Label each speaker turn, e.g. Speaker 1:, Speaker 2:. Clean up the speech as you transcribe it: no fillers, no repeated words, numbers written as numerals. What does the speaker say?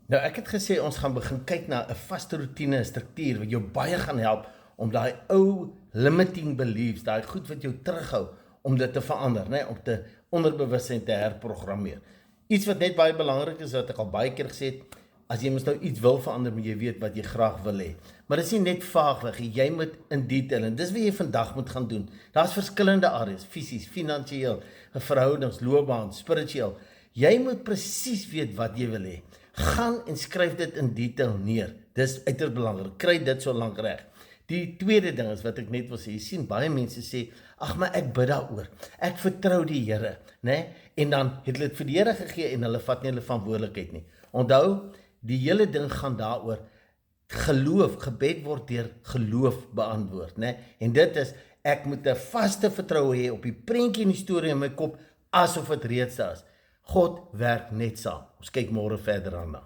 Speaker 1: Nou ek het gesê ons gaan begin kyk na 'n vaste roetine, 'n struktuur wat jou baie gaan help om daai ou limiting beliefs, daai goed wat jou terughou om dit te verander, né, om te onderbewussyn te herprogrammeer. Iets wat net baie belangrik is wat ek al baie keer gesê het, as jy mos nou iets wil verander, moet jy weet wat jy graag wil hê. Maar dit is nie net vaagweg nie, jy moet in detail en dis wat jy vandag moet gaan doen. Daar's verskillende areas, fisies, finansiëel, verhoudings, loopbaan, spiritueel. Jy moet presies weet wat jy wil hê. Gaan en skryf dit in detail neer. Dis uiters belangrik. Kry dit so lank reg. Die tweede ding is wat ek net wil sê, jy sien baie mense sê, ag maar ek bid daaroor. Ek vertrou die Here, né? En dan het hulle dit vir die Here gegee en hulle vat nie hulle verantwoordelikheid nie. Onthou, die hele ding gaan daaroor geloof, gebed word deur geloof beantwoord, né? En dit is ek moet 'n vaste vertroue hê op die prentjie en die storie in my kop asof dit reeds daar is. God werk net saam. Ons kyk môre verder daarna.